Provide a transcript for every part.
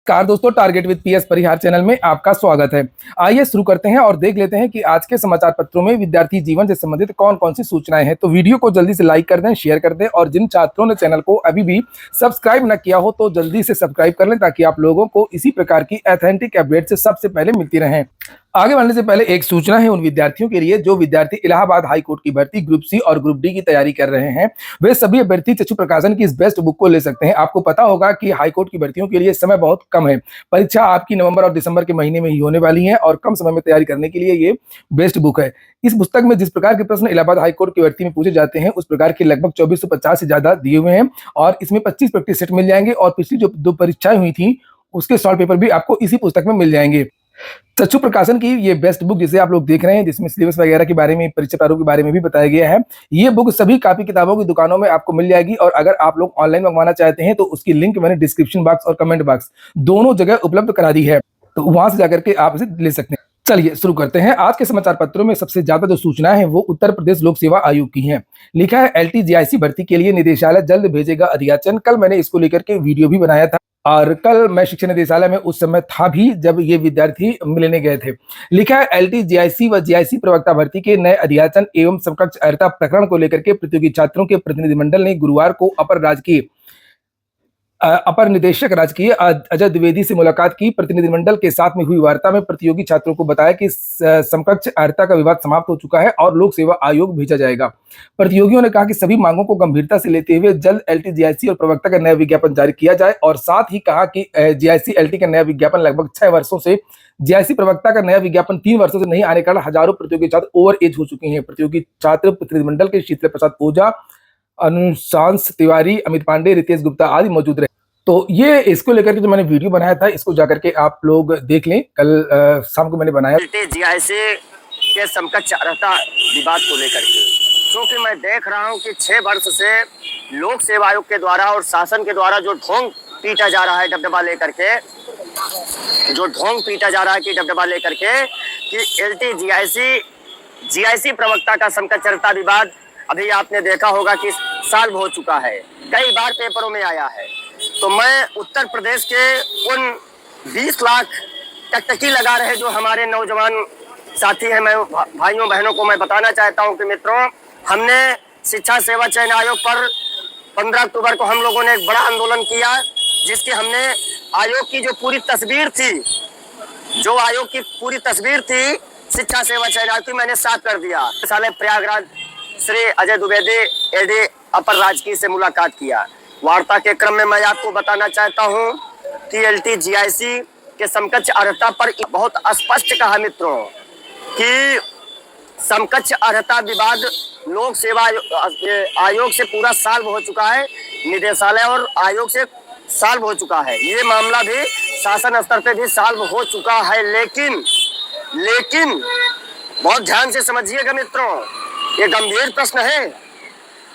नमस्कार दोस्तों, target with PS Parihar channel में आपका स्वागत है। आइए शुरू करते हैं और देख लेते हैं कि आज के समाचार पत्रों में विद्यार्थी जीवन से संबंधित कौन कौन सी सूचनाएं हैं। तो वीडियो को जल्दी से लाइक कर दें, शेयर कर दें और जिन छात्रों ने चैनल को अभी भी सब्सक्राइब न किया हो तो जल्दी से सब्सक्राइब कर लें ताकि आप लोगों को इसी प्रकार की ऑथेंटिक अपडेट से सबसे पहले मिलती रहें। आगे बढ़ने से पहले एक सूचना है उन विद्यार्थियों के लिए जो विद्यार्थी इलाहाबाद हाई कोर्ट की भर्ती ग्रुप सी और ग्रुप डी की तैयारी कर रहे हैं। वे सभी अभ्यर्थी चक्षु प्रकाशन की इस बेस्ट बुक को ले सकते हैं। आपको पता होगा कि हाई कोर्ट की भर्तियों के लिए समय बहुत कम है। परीक्षा आपकी नवंबर और दिसंबर के महीने में ही होने वाली है और कम समय में तैयारी करने के लिए ये बेस्ट बुक है। इस पुस्तक में जिस प्रकार के प्रश्न इलाहाबाद हाई कोर्ट की भर्ती में पूछे जाते हैं उस प्रकार के लगभग 2450 से ज्यादा दिए हुए हैं और इसमें 25 प्रैक्टिस सेट मिल जाएंगे और पिछली जो 2 परीक्षाएं हुई थी उसके सॉल्व पेपर भी आपको इसी पुस्तक में मिल जाएंगे। चक्षु प्रकाशन की ये बेस्ट बुक जिसे आप लोग देख रहे हैं, जिसमें सिलेबस वगैरह के बारे में, परीक्षा प्रारूप के बारे में भी बताया गया है। ये बुक सभी कॉपी किताबों की दुकानों में आपको मिल जाएगी और अगर आप लोग ऑनलाइन मंगवाना चाहते हैं तो उसकी लिंक मैंने डिस्क्रिप्शन बॉक्स और कमेंट बॉक्स दोनों जगह उपलब्ध करा दी है, तो वहां से जाकर के आप इसे ले सकते हैं। चलिए शुरू करते हैं। आज के समाचार पत्रों में सबसे ज्यादा जो सूचना है वो उत्तर प्रदेश लोक सेवा आयोग की है। लिखा है LTGIC भर्ती के लिए निदेशालय जल्द भेजेगा अधियाचन। कल मैंने इसको लेकर के वीडियो भी बनाया था और कल मैं शिक्षा निदेशालय में उस समय था भी जब ये विद्यार्थी मिलने गए थे। लिखा है LTGIC व GIC प्रवक्ता भर्ती के नए अधियाचन एवं समकक्ष अर्हता प्रकरण को लेकर के प्रतियोगी छात्रों के प्रतिनिधिमंडल ने गुरुवार को अपर निदेशक राजकीय अजय द्विवेदी से मुलाकात की। प्रतिनिधिमंडल के साथ में हुई वार्ता में प्रतियोगी छात्रों को बताया कि समकक्ष अर्हता का विवाद समाप्त हो चुका है और लोक सेवा आयोग भेजा जाएगा। प्रतियोगियों ने कहा कि सभी मांगों को गंभीरता से लेते हुए जल्द LTGIC और प्रवक्ता का नया विज्ञापन जारी किया जाए और साथ ही कहा कि GIC LT का नया विज्ञापन लगभग 6 वर्षों से, GIC प्रवक्ता का नया विज्ञापन 3 वर्षों से नहीं आने के कारण हजारों प्रतियोगी छात्र ओवर एज हो चुके हैं। प्रतियोगी छात्र प्रतिनिधिमंडल के शीतल प्रसाद ओझा, अनुशांश तिवारी, अमित पांडे, रितेश गुप्ता आदि मौजूद रहे। तो ये इसको लेकर के जो मैंने वीडियो बनाया था इसको जाकर के आप लोग देख लें। कल शाम को मैंने बनाया GIC के समकक्ष अर्हता विवाद को लेकर के, क्योंकि मैं देख रहा हूं कि 6 वर्ष से लोक सेवा आयोग के द्वारा और शासन के द्वारा जो ढोंग पीटा जा रहा है डबडबा लेकर के, कि LTGIC प्रवक्ता का समकक्ष अर्हता विवाद अभी आपने देखा होगा कि साल हो चुका है, कई बार पेपरों में आया है। तो मैं उत्तर प्रदेश के उन 20 लाख टकटकी लगा रहे जो हमारे नौजवान साथी हैं, मैं भाइयों बहनों को मैं बताना चाहता हूं कि मित्रों, हमने शिक्षा सेवा चयन आयोग पर 15 अक्टूबर को हम लोगों ने एक बड़ा आंदोलन किया, जिसके हमने आयोग की जो पूरी तस्वीर थी शिक्षा सेवा चयन आयोग की, मैंने साफ कर दिया। साले प्रयागराज श्री अजय द्विवेदी AD अपर राजकीय से मुलाकात किया। वार्ता के क्रम में मैं आपको बताना चाहता हूं कि LTGIC के समकक्ष अर्हता पर बहुत स्पष्ट कहा मित्रों कि समकक्ष अर्हता विवाद लोक सेवा आयोग से पूरा सॉल्व हो चुका है, निदेशालय और आयोग से सॉल्व हो चुका है। ये मामला भी शासन स्तर पे भी सॉल्व हो चुका है। लेकिन बहुत ध्यान से समझिएगा मित्रों, ये गंभीर प्रश्न है।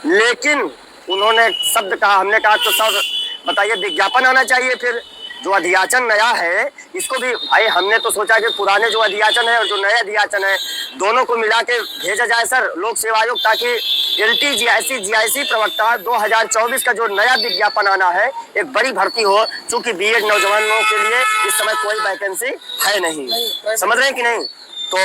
लेकिन उन्होंने शब्द कहा, हमने कहा तो सर बताइए विज्ञापन आना चाहिए, फिर जो अधियाचन नया है इसको भी भाई हमने तो सोचा कि पुराने जो अधियाचन है और जो नया अधियाचन है दोनों को मिला के भेजा जाए सर लोक सेवा आयोग, ताकि LTGIC प्रवक्ता 2024 का जो नया विज्ञापन आना है एक बड़ी भर्ती हो, चूंकि BEd नौजवानों के लिए इस समय कोई वैकेंसी है नहीं। समझ रहे हैं कि नहीं? तो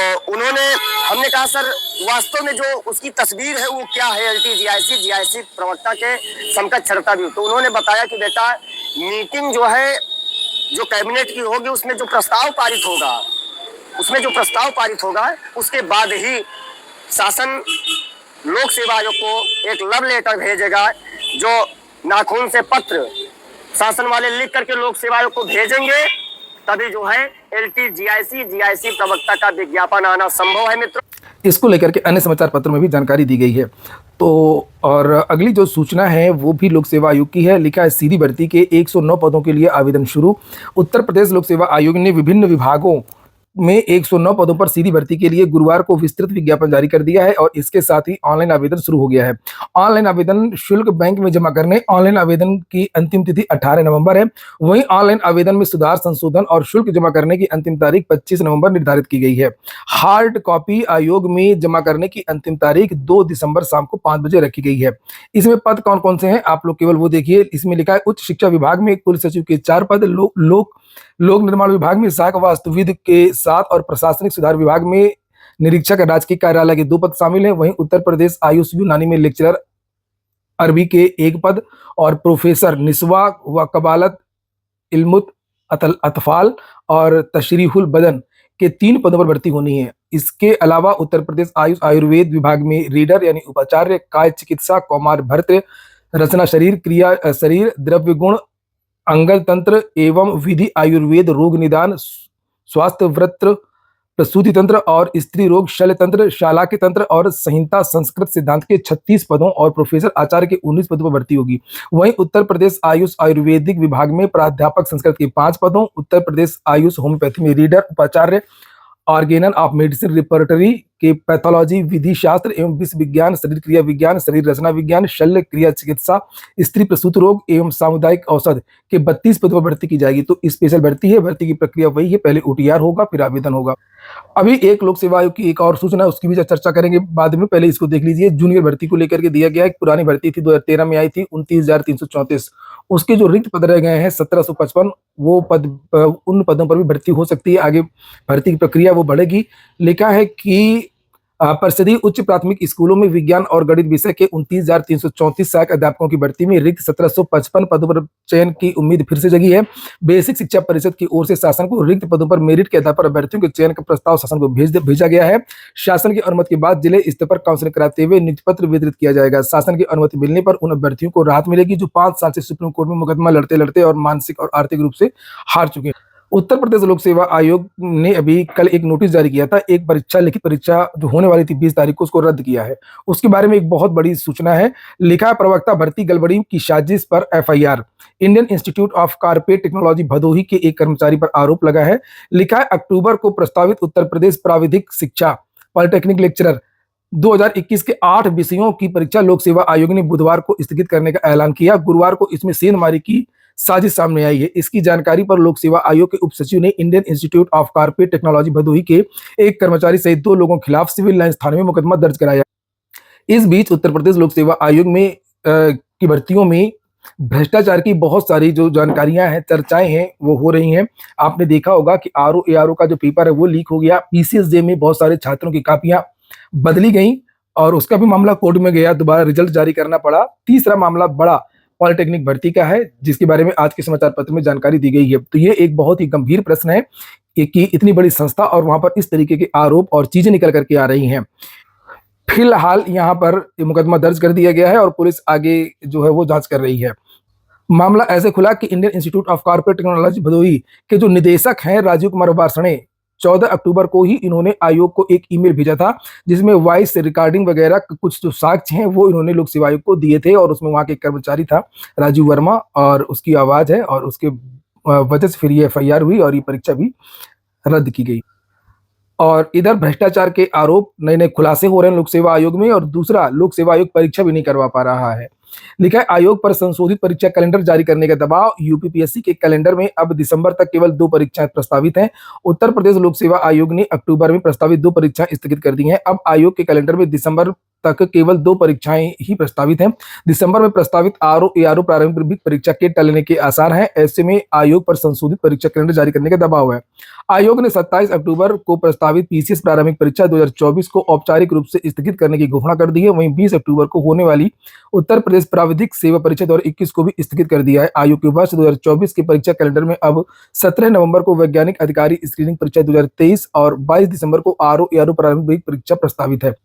हमने कहा सर वास्तव में जो उसकी तस्वीर है वो क्या है LTGIC प्रवक्ता के समकक्ष अर्हता भी। तो उन्होंने बताया कि बेटा मीटिंग जो है जो कैबिनेट की होगी उसमें जो प्रस्ताव पारित होगा उसके बाद ही शासन लोक सेवा आयोग को एक लव लेटर भेजेगा, जो नाखून से पत्र शासन वाले लिख करके लोक सेवा आयोग को भेजेंगे, तभी जो है LTGIC प्रवक्ता का विज्ञापन आना संभव है मित्रों। इसको लेकर के अन्य समाचार पत्रों में भी जानकारी दी गई है। तो और अगली जो सूचना है वो भी लोक सेवा आयोग की है। लिखा है सीधी भर्ती के 109 पदों के लिए आवेदन शुरू। उत्तर प्रदेश लोक सेवा आयोग ने विभिन्न विभागों में 109 पदों पर सीधी भर्ती के लिए गुरुवार को विस्तृत विज्ञापन जारी कर दिया है और इसके साथ ही ऑनलाइन आवेदन शुरू हो गया है। ऑनलाइन आवेदन शुल्क बैंक में जमा करने ऑनलाइन आवेदन की अंतिम तिथि 18 नवंबर है। वहीं ऑनलाइन आवेदन में सुधार, संशोधन और शुल्क जमा करने की अंतिम तारीख 25 नवंबर निर्धारित की गई है। हार्ड कॉपी आयोग में जमा करने की अंतिम तारीख 2 दिसंबर शाम को 5 बजे रखी गई है। इसमें पद कौन कौन से हैं आप लोग केवल वो देखिए। इसमें लिखा है उच्च शिक्षा विभाग में कुल सचिव के 4 पद, लोक निर्माण विभाग में सहायक वास्तुविद के 7 और प्रशासनिक सुधार विभाग में निरीक्षक राजकीय कार्यालय के 2 पद शामिल हैं। वहीं उत्तर प्रदेश आयुष यूनानी में लेक्चरर अरबी के 1 पद और प्रोफेसर निस्वा व कबालत इल्मुत अतफाल और तशरीहुल बदन के 3 पदों पर भर्ती होनी है। इसके अलावा उत्तर प्रदेश आयुष आयुर्वेद विभाग में रीडर यानी उपाचार्य, काय चिकित्सा, कौमार भर्त्य, रचना शरीर, क्रिया शरीर, द्रव्य गुण, अंगल तंत्र एवं विधि आयुर्वेद, रोग निदान, स्वास्थ्य वृत्र, प्रसूति तंत्र और स्त्री रोग शल्य तंत्र, शाला के तंत्र और संहिता संस्कृत सिद्धांत के 36 पदों और प्रोफेसर आचार्य के 19 पदों पर भर्ती होगी। वहीं उत्तर प्रदेश आयुष आयुर्वेदिक विभाग में प्राध्यापक संस्कृत के 5 पदों, उत्तर प्रदेश आयुष होम्योपैथी में रीडर, उपाचार्य, ऑर्गेनन ऑफ मेडिसिन रिपर्टरी के पैथोलॉजी, विधि शास्त्र एवं विष विज्ञान, शरीर क्रिया विज्ञान, शरीर रचना विज्ञान, शल्य क्रिया चिकित्सा, स्त्री प्रसूति रोग एवं सामुदायिक औषध के 32 पदों पर भर्ती की जाएगी। तो स्पेशल भर्ती है। भर्ती की प्रक्रिया वही है, पहले ओटीआर होगा फिर आवेदन होगा। अभी एक लोक सेवा आयोग की एक और सूचना है, उसकी भी चर्चा करेंगे बाद में, पहले इसको देख लीजिए। जूनियर भर्ती को लेकर के दिया गया है। पुरानी भर्ती थी 2013 में आई थी 29,334, उसके जो रिक्त पद रह गए हैं 1755, वो पद उन पदों पर भी भर्ती हो सकती है। आगे भर्ती की प्रक्रिया वो बढ़ेगी। लिखा है कि परिषदीय उच्च प्राथमिक स्कूलों में विज्ञान और गणित विषय के 29,334 सहायक अध्यापकों की भर्ती में रिक्त 1755 पदों पर चयन की उम्मीद फिर से जगी है। बेसिक शिक्षा परिषद की ओर से शासन को रिक्त पदों पर मेरिट के आधार पर अभ्यर्थियों के चयन का प्रस्ताव शासन को भेजा गया है। शासन की अनुमति के बाद जिले स्तर पर काउंसलिंग कराते हुए नियुक्ति पत्र वितरित किया जाएगा। शासन की अनुमति मिलने पर उन अभ्यर्थियों को राहत मिलेगी जो 5 साल से सुप्रीम कोर्ट में मुकदमा लड़ते लड़ते और मानसिक और आर्थिक रूप से हार चुके हैं। उत्तर प्रदेश लोक सेवा आयोग ने अभी कल एक नोटिस जारी किया था। एक परीक्षा, लिखित परीक्षा जो होने वाली थी 20 तारीख को, उसको रद्द किया है। उसके बारे में एक बहुत बड़ी सूचना है। लिखा है प्रवक्ता भर्ती गड़बड़ी की साजिश पर FIR. Indian institute of carpet technology Bhadohi के एक कर्मचारी पर आरोप लगा है। लिखा है अक्टूबर को प्रस्तावित उत्तर प्रदेश प्राविधिक शिक्षा पॉलिटेक्निक लेक्चरर 2021 के 8 विषयों की परीक्षा लोक सेवा आयोग ने बुधवार को स्थगित करने का ऐलान किया। गुरुवार को इसमें सेंधमारी की साजिश सामने आई है। इसकी जानकारी पर लोक सेवा आयोग के उप सचिव ने Indian institute of carpet technology Bhadohi के एक कर्मचारी सहित 2 लोगों के खिलाफ सिविल लाइंस थाने में मुकदमा दर्ज कराया। इस बीच उत्तर प्रदेश लोक सेवा आयोग में की भर्तियों में भ्रष्टाचार की बहुत सारी जो जानकारियां हैं, चर्चाएं हैं, वो हो रही हैं। आपने देखा होगा कि आरओ एआरओ का जो पेपर है वो लीक हो गया। पीसीएसजे में बहुत सारे छात्रों की कापियां बदली गई और उसका भी मामला कोर्ट में गया, दोबारा रिजल्ट जारी करना पड़ा। तीसरा मामला बड़ा पॉलिटेक्निक भर्ती का है, जिसके बारे में आज के समाचार पत्र में जानकारी दी गई है। तो ये एक बहुत ही गंभीर प्रश्न है कि इतनी बड़ी संस्था और वहां पर इस तरीके के आरोप और चीजें निकल करके आ रही हैं। फिलहाल यहाँ पर मुकदमा दर्ज कर दिया गया है और पुलिस आगे जो है वो जांच कर रही है। मामला ऐसे खुला कि Indian institute of carpet technology Bhadohi के जो निदेशक हैं राजीव कुमार वार्ष्णेय, 14 अक्टूबर को ही इन्होंने आयोग को एक ईमेल भेजा था जिसमें वॉइस रिकॉर्डिंग वगैरह कुछ जो साक्ष्य हैं वो इन्होंने लोक सेवा आयोग को दिए थे और उसमें वहां के कर्मचारी था राजीव वर्मा और उसकी आवाज है और उसके वजह से फिर ये एफआईआर हुई और ये परीक्षा भी रद्द की गई। और इधर भ्रष्टाचार के आरोप, नए नए खुलासे हो रहे हैं लोक सेवा आयोग में और दूसरा लोक सेवा आयोग परीक्षा भी नहीं करवा पा रहा है। लिखा है आयोग पर संशोधित परीक्षा कैलेंडर जारी करने का दबाव। यूपीपीएससी के कैलेंडर में अब दिसंबर तक केवल 2 परीक्षाएं प्रस्तावित हैं। उत्तर प्रदेश लोक सेवा आयोग ने अक्टूबर में प्रस्तावित 2 परीक्षाएं स्थगित कर दी हैं। अब आयोग के कैलेंडर में दिसंबर तक केवल 2 परीक्षाएं ही प्रस्तावित हैं। दिसंबर में प्रस्तावित आरओ एआरओ प्रारंभिक परीक्षा के टलने के आसार हैं। ऐसे में आयोग पर संशोधित परीक्षा कैलेंडर जारी करने का दबाव है। आयोग ने 27 अक्टूबर को प्रस्तावित पीसीएस प्रारंभिक परीक्षा 2024 को औपचारिक रूप से स्थगित करने की घोषणा कर दी है। वहीं 20 अक्टूबर को होने वाली उत्तर प्रदेश प्राविधिक सेवा परीक्षा 2021 को भी स्थगित कर दिया है। आयोग के वर्ष 2024 के परीक्षा कैलेंडर में अब 17 नवंबर को वैज्ञानिक अधिकारी स्क्रीनिंग परीक्षा 2023 और 22 दिसंबर को आरओ एआरओ प्रारंभिक परीक्षा प्रस्तावित है।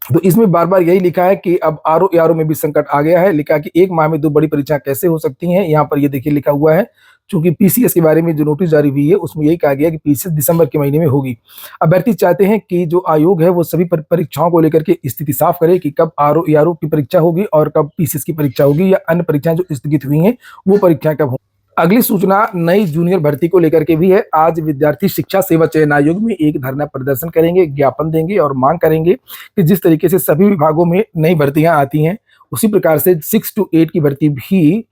तो इसमें बार बार यही लिखा है कि अब आरओ एआरओ में भी संकट आ गया है। लिखा है कि एक माह में 2 बड़ी परीक्षाएं कैसे हो सकती हैं। यहाँ पर ये देखिए लिखा हुआ है, चूंकि पीसीएस के बारे में जो नोटिस जारी हुई है उसमें यही कहा गया कि पीसीएस दिसंबर के महीने में होगी। अभ्यर्थी चाहते हैं कि जो आयोग है वो सभी परीक्षाओं को लेकर के स्थिति साफ करे कि कब आरओ एआरओ की परीक्षा होगी और कब पीसीएस की परीक्षा होगी या अन्य परीक्षाएं जो स्थगित हुई हैं वो परीक्षाएं कब होंगी। अगली सूचना नई जूनियर भर्ती को लेकर के भी है। आज विद्यार्थी शिक्षा सेवा चयन आयोग में एक धरना प्रदर्शन करेंगे, ज्ञापन देंगे और मांग करेंगे कि जिस तरीके से सभी विभागों में नई भर्तियां आती हैं उसी प्रकार से 6 to 8 की भर्ती भी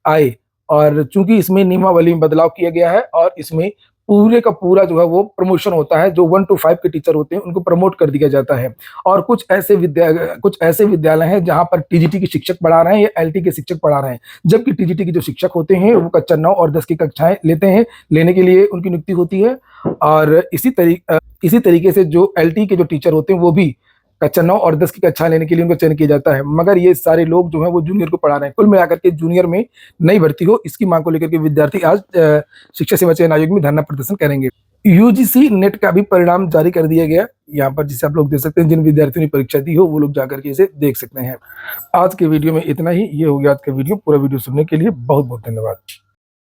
आए। और चूंकि इसमें नियमावली में बदलाव किया गया है और इसमें पूरे का पूरा जो है वो प्रमोशन होता है, जो 1 to 5 के टीचर होते हैं उनको प्रमोट कर दिया जाता है। और कुछ ऐसे विद्यालय हैं जहां पर टीजीटी के शिक्षक पढ़ा रहे हैं या एलटी के शिक्षक पढ़ा रहे हैं, जबकि टीजीटी के जो शिक्षक होते हैं वो कक्षा 9 और 10 की कक्षाएं लेने के लिए उनकी नियुक्ति होती है। और इसी तरीके से जो एलटी के जो टीचर होते हैं वो भी कक्षा 9 और 10 की कक्षा लेने के लिए उनका चयन किया जाता है, मगर ये सारे लोग जो हैं वो जूनियर को पढ़ा रहे हैं। कुल मिलाकर के जूनियर में नई भर्ती हो, इसकी मांग को लेकर के विद्यार्थी आज शिक्षा सेवा चयन आयोग में धरना प्रदर्शन करेंगे। यूजीसी नेट का भी परिणाम जारी कर दिया गया यहाँ पर, जिसे आप लोग देख सकते हैं। जिन विद्यार्थियों ने परीक्षा दी हो वो लोग जाकर के इसे देख सकते हैं। आज के वीडियो में इतना ही। ये हो गया आज का वीडियो। पूरा वीडियो सुनने के लिए बहुत बहुत धन्यवाद।